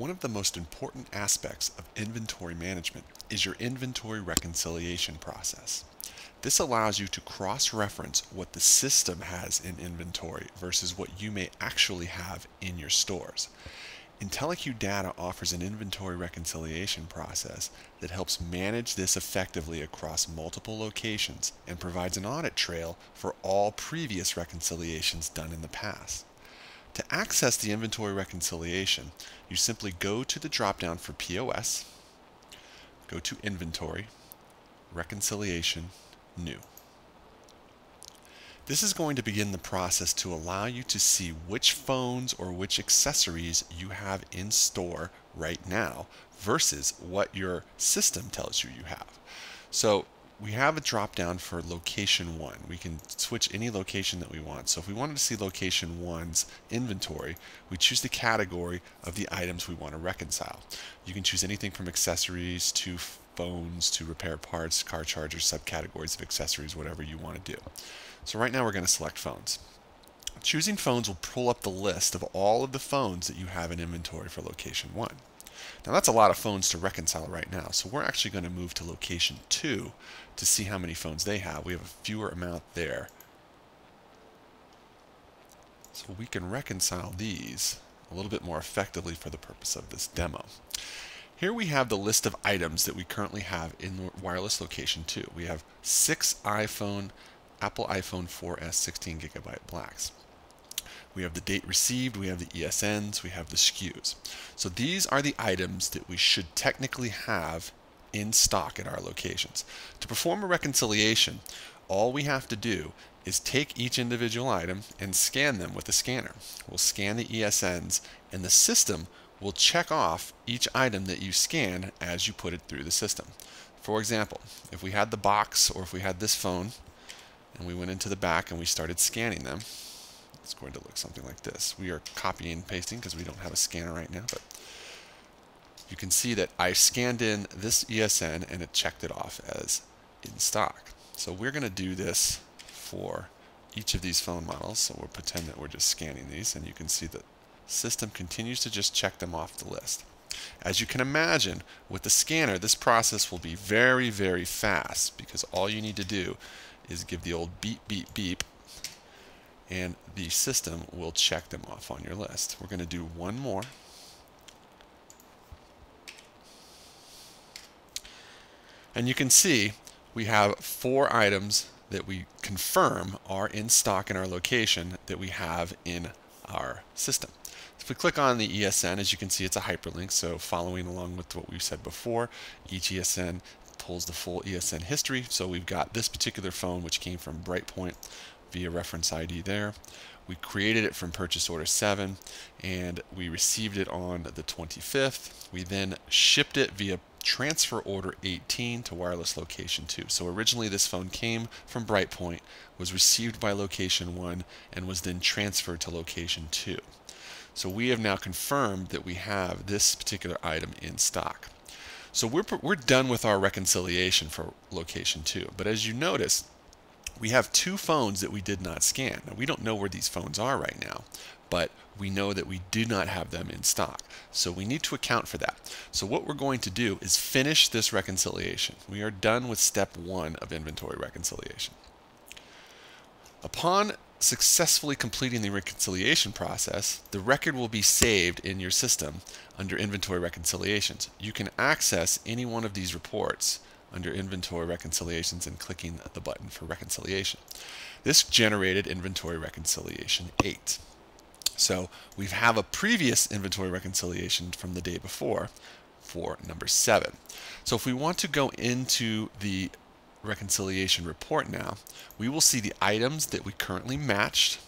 One of the most important aspects of inventory management is your inventory reconciliation process. This allows you to cross-reference what the system has in inventory versus what you may actually have in your stores. IntelliQ Data offers an inventory reconciliation process that helps manage this effectively across multiple locations and provides an audit trail for all previous reconciliations done in the past. To access the inventory reconciliation, you simply go to the drop-down for POS, go to Inventory, Reconciliation, New. This is going to begin the process to allow you to see which phones or which accessories you have in store right now versus what your system tells you have. So we have a drop down for location 1. We can switch any location that we want. So if we wanted to see location 1's inventory, we choose the category of the items we want to reconcile. You can choose anything from accessories to phones to repair parts, car chargers, subcategories of accessories, whatever you want to do. So right now we're going to select phones. Choosing phones will pull up the list of all of the phones that you have in inventory for location 1. Now that's a lot of phones to reconcile right now, so we're actually going to move to location 2 to see how many phones they have. We have a fewer amount there. So we can reconcile these a little bit more effectively for the purpose of this demo. Here we have the list of items that we currently have in wireless location 2. We have 6 Apple iPhone 4S 16GB blacks. We have the date received, we have the ESNs, we have the SKUs. So these are the items that we should technically have in stock at our locations. To perform a reconciliation, all we have to do is take each individual item and scan them with a scanner. We'll scan the ESNs and the system will check off each item that you scan as you put it through the system. For example, if we had the box or if we had this phone and we went into the back and we started scanning them, it's going to look something like this. We are copying and pasting because we don't have a scanner right now, but you can see that I scanned in this ESN and it checked it off as in stock. So we're going to do this for each of these phone models. So we'll pretend that we're just scanning these, and you can see the system continues to just check them off the list. As you can imagine, with the scanner, this process will be very, very fast because all you need to do is give the old beep, beep, beep, and the system will check them off on your list. We're going to do one more. And you can see we have 4 items that we confirm are in stock in our location that we have in our system. If we click on the ESN, as you can see, it's a hyperlink, so following along with what we said before, each ESN pulls the full ESN history. So we've got this particular phone, which came from Brightpoint via reference ID there. We created it from purchase order 7 and we received it on the 25th. We then shipped it via transfer order 18 to wireless location 2. So originally this phone came from Brightpoint, was received by location 1, and was then transferred to location 2. So we have now confirmed that we have this particular item in stock. So we're done with our reconciliation for location 2. But as you notice, we have 2 phones that we did not scan. Now we don't know where these phones are right now, but we know that we do not have them in stock. So we need to account for that. So what we're going to do is finish this reconciliation. We are done with step 1 of inventory reconciliation. Upon successfully completing the reconciliation process, the record will be saved in your system under inventory reconciliations. You can access any one of these reports under inventory reconciliations and clicking the button for reconciliation. This generated inventory reconciliation 8. So we have a previous inventory reconciliation from the day before for number 7. So if we want to go into the reconciliation report now, we will see the items that we currently matched,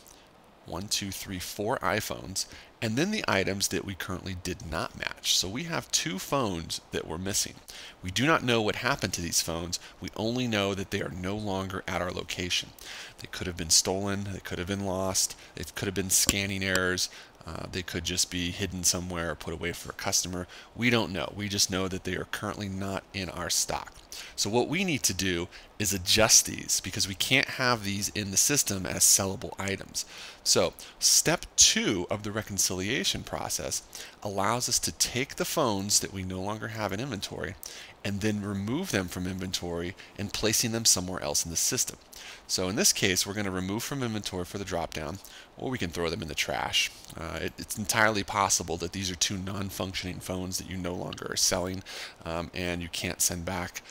1, 2, 3, 4 iPhones, and then the items that we currently did not match. So we have 2 phones that were missing. We do not know what happened to these phones. We only know that they are no longer at our location. They could have been stolen, they could have been lost, it could have been scanning errors. They could just be hidden somewhere or put away for a customer. We don't know. We just know that they are currently not in our stock. So what we need to do is adjust these because we can't have these in the system as sellable items. So step 2 of the reconciliation process allows us to take the phones that we no longer have in inventory and then remove them from inventory and placing them somewhere else in the system. So in this case, we're going to remove from inventory for the drop-down, or we can throw them in the trash. It's entirely possible that these are 2 non-functioning phones that you no longer are selling, and you can't send back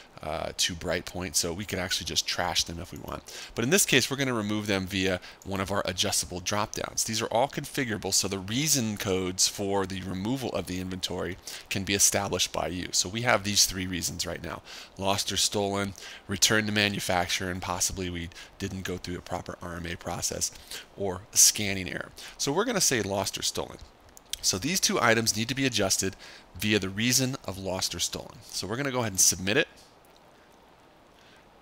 to Brightpoint, so we could actually just trash them if we want. But in this case, we're going to remove them via one of our adjustable drop-downs. These are all configurable, so the reason codes for the removal of the inventory can be established by you. So we have these 3 reasons right now: lost or stolen, returned to manufacturer, and possibly we didn't go through a proper RMA process, or a scanning error. So we're going to say lost or stolen. So these 2 items need to be adjusted via the reason of lost or stolen. So we're going to go ahead and submit it,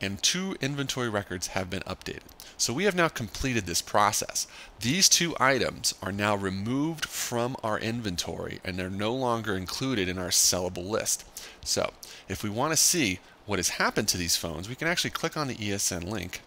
and 2 inventory records have been updated. So we have now completed this process. These 2 items are now removed from our inventory and they're no longer included in our sellable list. So if we want to see what has happened to these phones, we can actually click on the ESN link,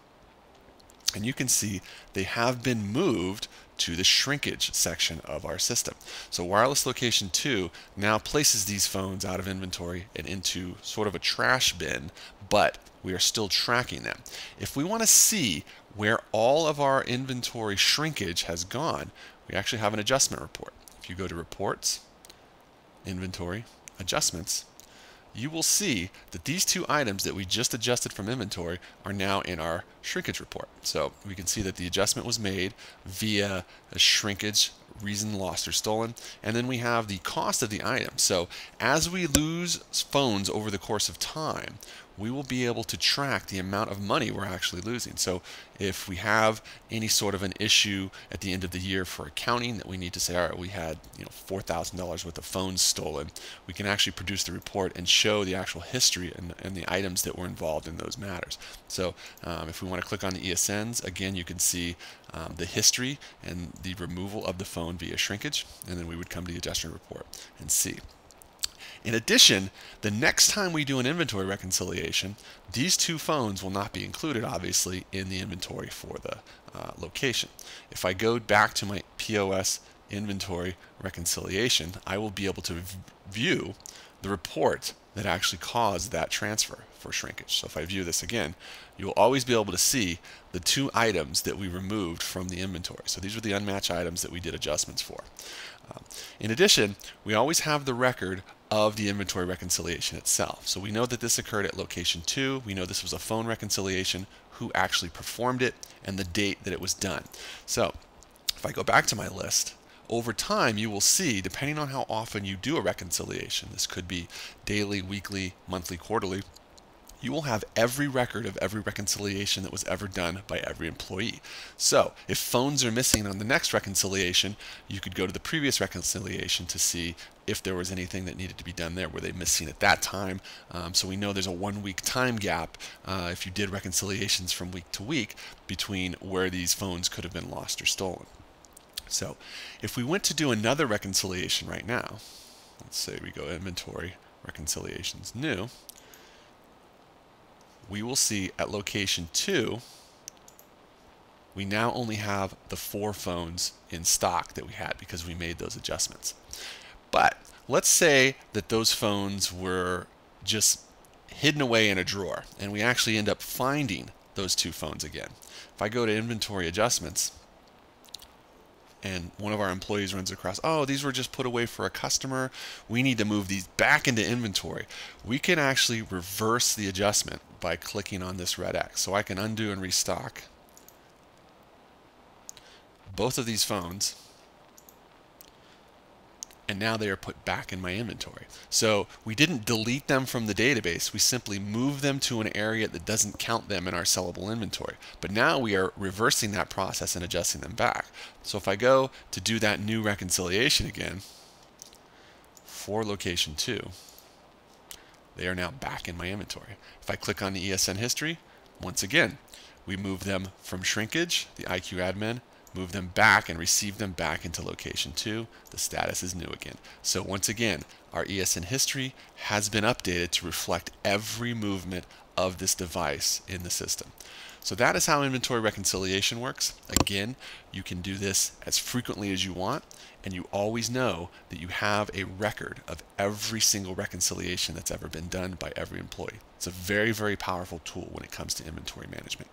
and you can see they have been moved to the shrinkage section of our system. So Wireless Location 2 now places these phones out of inventory and into sort of a trash bin, but we are still tracking them. If we want to see where all of our inventory shrinkage has gone, we actually have an adjustment report. If you go to Reports, Inventory, Adjustments, you will see that these 2 items that we just adjusted from inventory are now in our shrinkage report. So we can see that the adjustment was made via a shrinkage, reason lost or stolen, and then we have the cost of the item. So as we lose phones over the course of time, we will be able to track the amount of money we're actually losing. So if we have any sort of an issue at the end of the year for accounting that we need to say, all right, we had $4,000 worth of phones stolen, we can actually produce the report and show the actual history and the items that were involved in those matters. So if we want to click on the ESNs, again, you can see the history and the removal of the phone via shrinkage, and then we would come to the adjustment report and see. In addition, the next time we do an inventory reconciliation, these 2 phones will not be included, obviously, in the inventory for the location. If I go back to my POS inventory reconciliation, I will be able to view the report that actually caused that transfer for shrinkage. So if I view this again, you will always be able to see the 2 items that we removed from the inventory. So these were the unmatched items that we did adjustments for. In addition, we always have the record of the inventory reconciliation itself. So we know that this occurred at location 2. We know this was a phone reconciliation, who actually performed it, and the date that it was done. So if I go back to my list, over time you will see, depending on how often you do a reconciliation, this could be daily, weekly, monthly, quarterly, you will have every record of every reconciliation that was ever done by every employee. So if phones are missing on the next reconciliation, you could go to the previous reconciliation to see if there was anything that needed to be done there. Were they missing at that time? So we know there's a 1-week time gap if you did reconciliations from week to week between where these phones could have been lost or stolen. So if we went to do another reconciliation right now, let's say we go inventory, reconciliations, new, we will see at location 2, we now only have the 4 phones in stock that we had because we made those adjustments. But let's say that those phones were just hidden away in a drawer and we actually end up finding those 2 phones again. If I go to inventory adjustments, and one of our employees runs across, oh, these were just put away for a customer, we need to move these back into inventory, we can actually reverse the adjustment by clicking on this red X. So I can undo and restock both of these phones, and now they are put back in my inventory. So we didn't delete them from the database, we simply moved them to an area that doesn't count them in our sellable inventory. But now we are reversing that process and adjusting them back. So if I go to do that new reconciliation again for location 2, they are now back in my inventory. If I click on the ESN history, once again, we move them from shrinkage, the IQ admin, move them back and receive them back into location 2, the status is new again. So once again, our ESN history has been updated to reflect every movement of this device in the system. So that is how inventory reconciliation works. Again, you can do this as frequently as you want, and you always know that you have a record of every single reconciliation that's ever been done by every employee. It's a very, very powerful tool when it comes to inventory management.